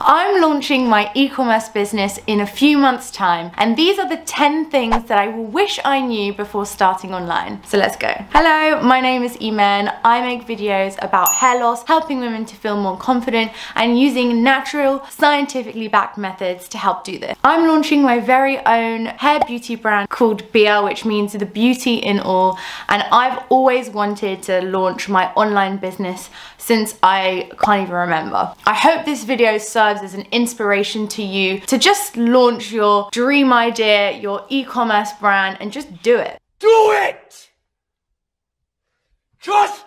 I'm launching my e-commerce business in a few months' time, and these are the 10 things that I wish I knew before starting online. So let's go. Hello, my name is Iman. I make videos about hair loss, helping women to feel more confident, and using natural, scientifically backed methods to help do this. I'm launching my very own hair beauty brand called Bia, which means the beauty in all, and I've always wanted to launch my online business since I can't even remember. I hope this video serves as an inspiration to you to just launch your dream idea, your e-commerce brand, and just do it. Do it! Just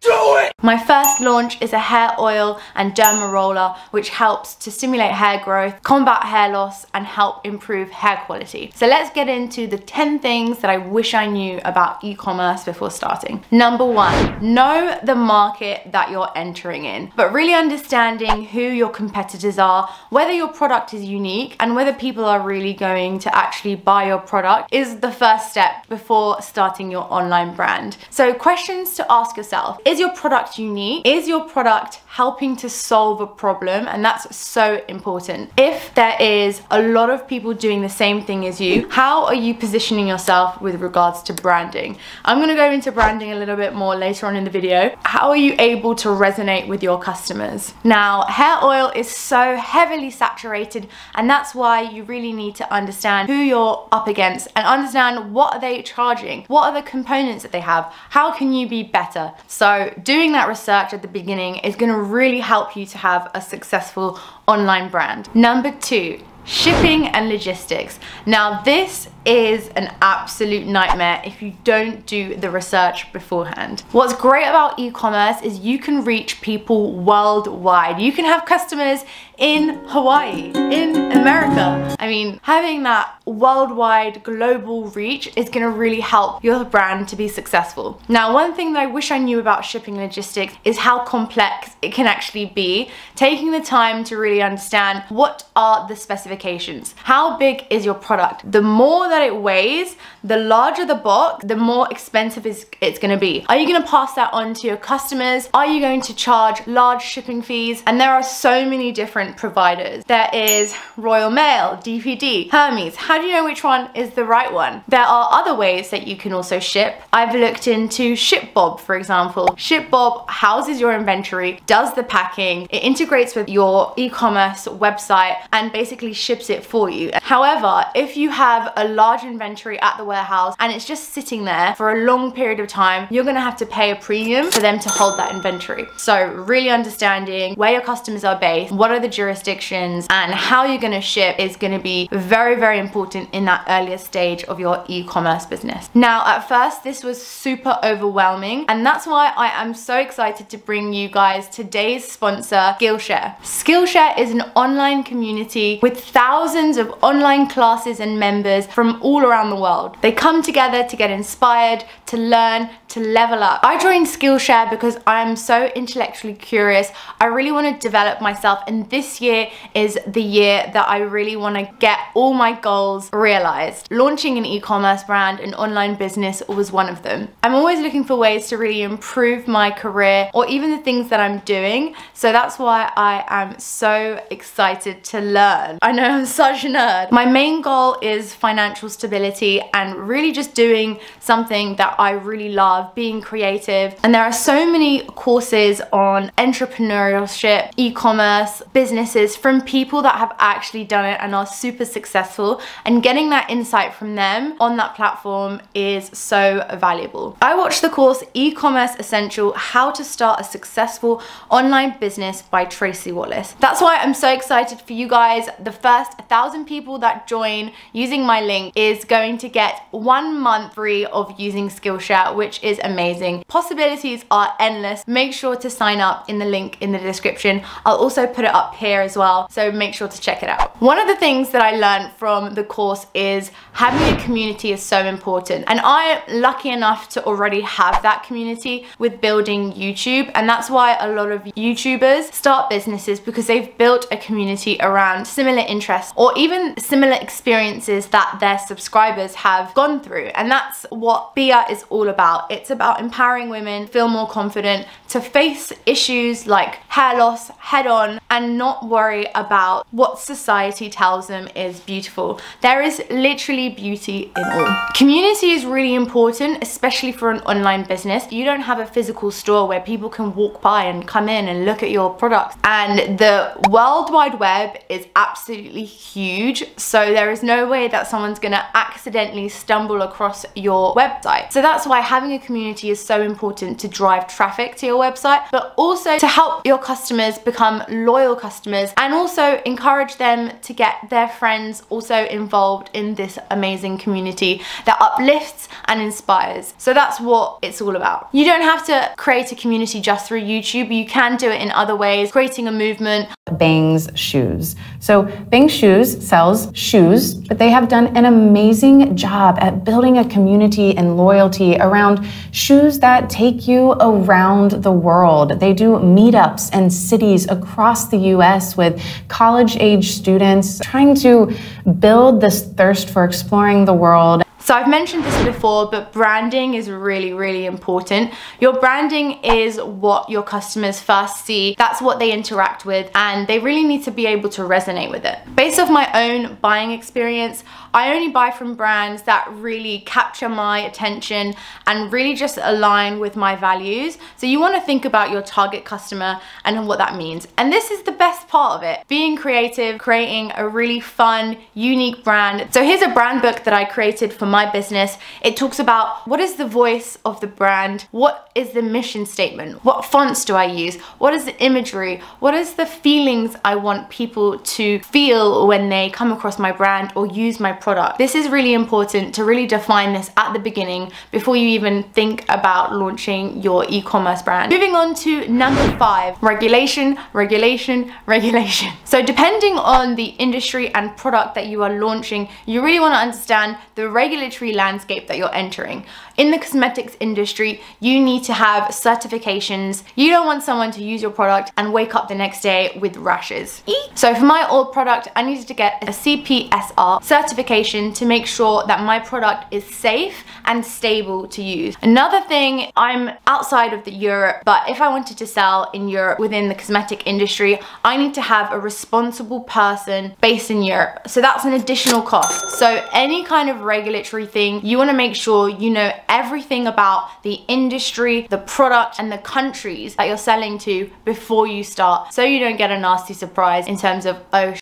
do it! My first launch is a hair oil and derma roller, which helps to stimulate hair growth, combat hair loss, and help improve hair quality. So let's get into the 10 things that I wish I knew about e-commerce before starting. Number 1, know the market that you're entering in, but really understanding who your competitors are, whether your product is unique, and whether people are really going to actually buy your product is the first step before starting your online brand. So questions to ask yourself: is your product unique? Is your product helping to solve a problem? And that's so important. If there is a lot of people doing the same thing as you, how are you positioning yourself with regards to branding? I'm going to go into branding a little bit more later on in the video. How are you able to resonate with your customers? Now, hair oil is so heavily saturated, and that's why you really need to understand who you're up against and understand what are they charging, what are the components that they have, how can you be better. So doing that research at the beginning is going to really help you to have a successful online brand. Number 2, shipping and logistics. Now this is an absolute nightmare if you don't do the research beforehand. What's great about e-commerce is you can reach people worldwide. You can have customers in Hawaii, in America. I mean, having that worldwide global reach is going to really help your brand to be successful. Now, one thing that I wish I knew about shipping logistics is how complex it can actually be. Taking the time to really understand what are the specifications. How big is your product? The more that it weighs, the larger the box, the more expensive it's going to be. Are you going to pass that on to your customers? Are you going to charge large shipping fees? And there are so many different providers. There is Royal Mail, DPD, Hermes. How do you know which one is the right one? There are other ways that you can also ship. I've looked into ShipBob, for example. ShipBob houses your inventory, does the packing, it integrates with your e-commerce website, and basically ships it for you. However, if you have a large inventory at the warehouse and it's just sitting there for a long period of time, you're gonna have to pay a premium for them to hold that inventory. So really understanding where your customers are based, what are the jurisdictions, and how you're gonna ship is gonna be very, very important in that earlier stage of your e-commerce business. Now, at first, this was super overwhelming, and that's why I am so excited to bring you guys today's sponsor, Skillshare. Skillshare is an online community with thousands of online classes and members from all around the world. They come together to get inspired, to learn, to level up. I joined Skillshare because I am so intellectually curious. I really want to develop myself, and this year is the year that I really want to get all my goals realized. Launching an e-commerce brand, an online business, was one of them. I'm always looking for ways to really improve my career or even the things that I'm doing, so that's why I am so excited to learn. I know I'm such a nerd. My main goal is financial stability and really just doing something that I really love, being creative. And there are so many courses on entrepreneurship, e-commerce, businesses from people that have actually done it and are super successful, and getting that insight from them on that platform is so valuable. I watched the course E-commerce Essential: How to Start a Successful Online Business by Tracy Wallace. That's why I'm so excited for you guys. The first 1,000 people that join using my link is going to get 1 month free of using Skillshare, which is amazing. Possibilities are endless. Make sure to sign up in the link in the description. I'll also put it up here as well, so make sure to check it out. One of the things that I learned from the course is having a community is so important, and I'm lucky enough to already have that community with building YouTube, and that's why a lot of YouTubers start businesses, because they've built a community around similar interests or even similar experiences that their subscribers have gone through. And that's what Bia is all about. it's about empowering women feel more confident to face issues like hair loss head on and not worry about what society tells them is beautiful. There is literally beauty in all. Community is really important, especially for an online business. You don't have a physical store where people can walk by and come in and look at your products. And the World Wide Web is absolutely huge, so there is no way that someone's gonna accidentally stumble across your website. So that's why having a community is so important to drive traffic to your website, but also to help your customers become loyal customers and also encourage them to get their friends also involved in this amazing community that uplifts and inspires. So that's what it's all about. You don't have to create a community just through YouTube. You can do it in other ways, creating a movement. Bang's Shoes. So Bang Shoes sells shoes, but they have done an amazing job at building a community and loyalty around shoes that take you around the world. They do meetups in cities across the US with college-age students trying to build this thirst for exploring the world. So I've mentioned this before, but branding is really, really important. Your branding is what your customers first see. That's what they interact with, and they really need to be able to resonate with it. Based off my own buying experience, I only buy from brands that really capture my attention and really just align with my values. So you want to think about your target customer and what that means. And this is the best part of it, being creative, creating a really fun, unique brand. So here's a brand book that I created for my business. It talks about what is the voice of the brand, what is the mission statement, what fonts do I use, what is the imagery, what is the feelings I want people to feel when they come across my brand or use my product. This is really important to really define this at the beginning before you even think about launching your e-commerce brand. Moving on to number 5, regulation, regulation, regulation. So depending on the industry and product that you are launching, you really want to understand the regulatory landscape that you're entering. In the cosmetics industry, you need to have certifications. You don't want someone to use your product and wake up the next day with rashes. So for my old product, I needed to get a CPSR certification to make sure that my product is safe and stable to use. Another thing, I'm outside of Europe, but if I wanted to sell in Europe within the cosmetic industry, I need to have a responsible person based in Europe. So that's an additional cost. So any kind of regulatory thing, you want to make sure you know everything about the industry, the product, and the countries that you're selling to before you start, so you don't get a nasty surprise in terms of, oh shit,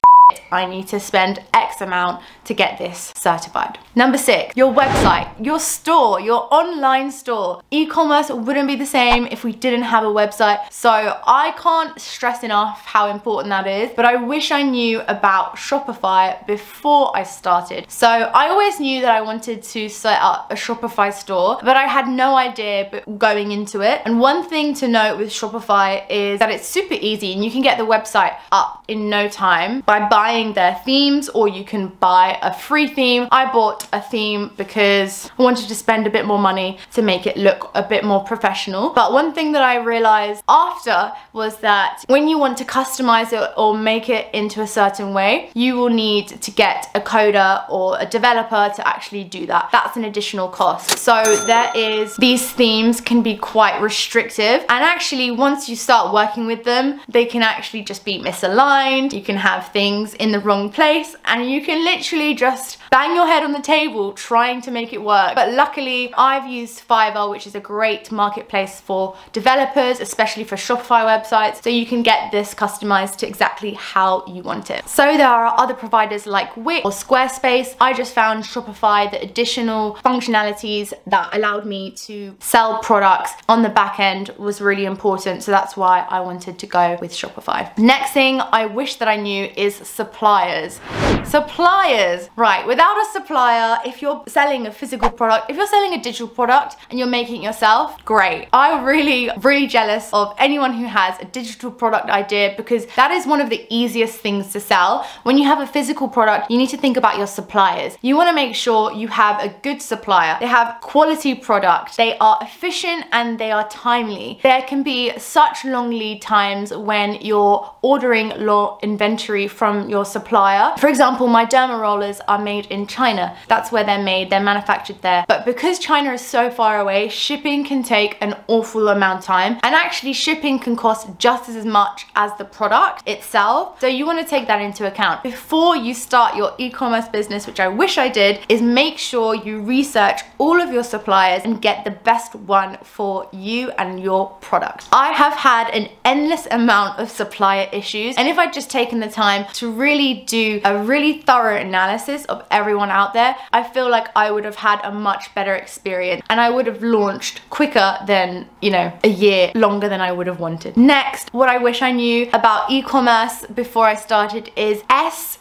I need to spend X amount to get this certified. Number 6, your website, your store, your online store. E-commerce wouldn't be the same if we didn't have a website, so I can't stress enough how important that is, but I wish I knew about Shopify before I started. So I always knew that I wanted to set up a Shopify store, but I had no idea going into it. And one thing to note with Shopify is that it's super easy and you can get the website up in no time by buying their themes, or you can buy a free theme. I bought a theme because I wanted to spend a bit more money to make it look a bit more professional. But one thing that I realized after was that when you want to customize it or make it into a certain way, you will need to get a coder or a developer to actually do that. That's an additional cost. So these themes can be quite restrictive, and actually once you start working with them, they can actually just be misaligned. You can have things in the wrong place and you can literally just bang your head on the table trying to make it work. But luckily I've used Fiverr, which is a great marketplace for developers, especially for Shopify websites, so you can get this customized to exactly how you want it. So there are other providers like Wix or Squarespace. I just found Shopify, the additional functionalities that allowed me to sell products on the back end was really important, so that's why I wanted to go with Shopify. Next thing I wish that I knew is suppliers. Suppliers, right, without a supplier, if you're selling a physical product, if you're selling a digital product and you're making it yourself, great. I'm really jealous of anyone who has a digital product idea, because that is one of the easiest things to sell. When you have a physical product, you need to think about your suppliers. You want to make sure you have a good supplier. They have quality product, they are efficient, and they are timely. There can be such long lead times when you're ordering low inventory from your supplier. For example, example, my derma rollers are made in China. That's where they're made, they're manufactured there. But because China is so far away, shipping can take an awful amount of time, and actually shipping can cost just as much as the product itself. So you want to take that into account. Before you start your e-commerce business, which I wish I did, is make sure you research all of your suppliers and get the best one for you and your product. I have had an endless amount of supplier issues, and if I'd just taken the time to really do a really thorough analysis of everyone out there, I feel like I would have had a much better experience and I would have launched quicker than, you know, a year longer than I would have wanted. Next, what I wish I knew about e-commerce before I started is SEO.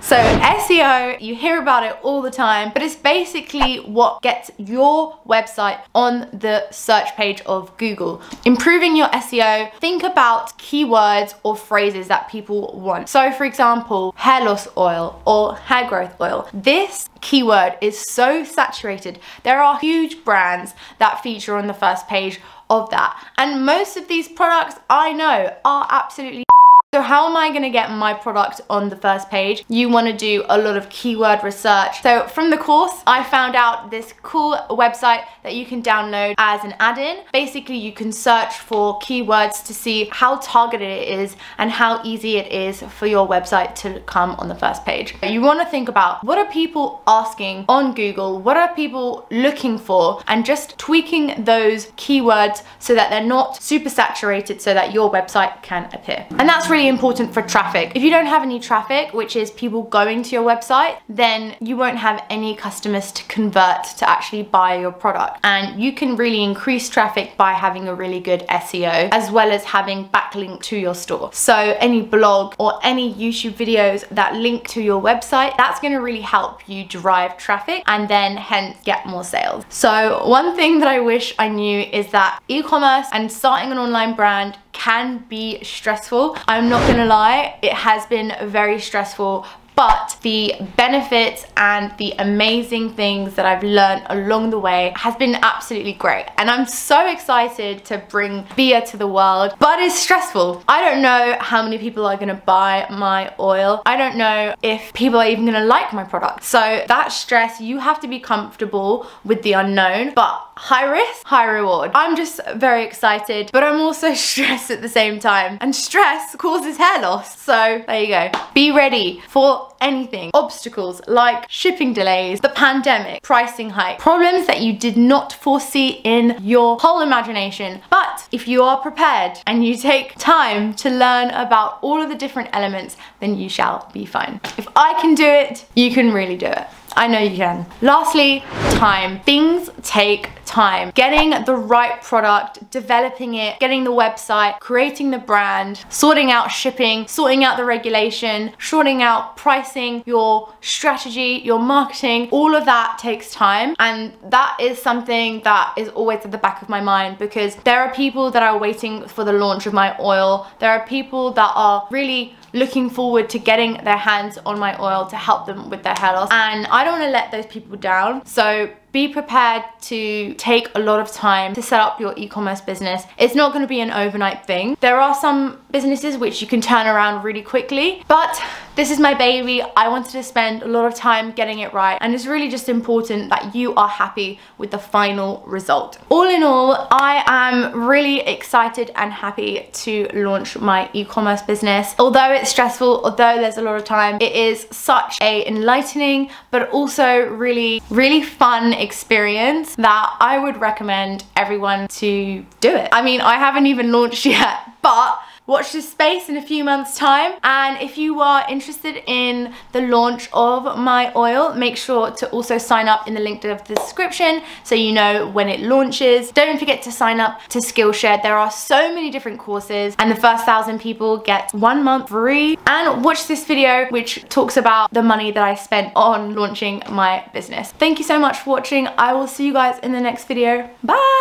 So SEO, you hear about it all the time, but it's basically what gets your website on the search page of Google. Improving your SEO, think about keywords or phrases that people want. So for example, hair loss oil or hair growth oil. This keyword is so saturated. There are huge brands that feature on the first page of that. And most of these products I know are absolutely. So how am I going to get my product on the first page? You want to do a lot of keyword research. So from the course, I found out this cool website that you can download as an add-in. Basically, you can search for keywords to see how targeted it is and how easy it is for your website to come on the first page. You want to think about, what are people asking on Google? What are people looking for? And just tweaking those keywords so that they're not super saturated so that your website can appear. And that's really important for traffic. If you don't have any traffic, which is people going to your website, then you won't have any customers to convert to actually buy your product. And you can really increase traffic by having a really good SEO, as well as having backlink to your store. So any blog or any YouTube videos that link to your website, that's going to really help you drive traffic and then hence get more sales. So one thing that I wish I knew is that e-commerce and starting an online brand can be stressful. I'm not gonna lie, it has been very stressful, but the benefits and the amazing things that I've learned along the way has been absolutely great. And I'm so excited to bring Bia to the world, but it's stressful. I don't know how many people are gonna buy my oil. I don't know if people are even gonna like my product. So that stress, you have to be comfortable with the unknown, but high risk, high reward. I'm just very excited, but I'm also stressed at the same time. And stress causes hair loss. So there you go. Be ready for anything. Obstacles like shipping delays, the pandemic, pricing hike, problems that you did not foresee in your whole imagination. But if you are prepared and you take time to learn about all of the different elements, then you shall be fine. If I can do it, you can really do it. I know you can. Lastly, time. Things take time. Getting the right product, developing it, getting the website, creating the brand, sorting out shipping, sorting out the regulation, sorting out pricing, your strategy, your marketing, all of that takes time. And that is something that is always at the back of my mind, because there are people that are waiting for the launch of my oil. There are people that are really looking forward to getting their hands on my oil to help them with their hair loss, and I don't want to let those people down. So be prepared to take a lot of time to set up your e-commerce business. It's not going to be an overnight thing. There are some businesses which you can turn around really quickly, but this is my baby. I wanted to spend a lot of time getting it right, and it's really just important that you are happy with the final result. All in all, I am really excited and happy to launch my e-commerce business. Although it's stressful, although there's a lot of time, it is such a enlightening but also really fun experience that I would recommend everyone to do it. I mean, I haven't even launched yet, but watch this space in a few months' time. And if you are interested in the launch of my oil, make sure to also sign up in the link to the description so you know when it launches. Don't forget to sign up to Skillshare. There are so many different courses, and the first 1,000 people get 1 month free. And watch this video which talks about the money that I spent on launching my business. Thank you so much for watching. I will see you guys in the next video. Bye!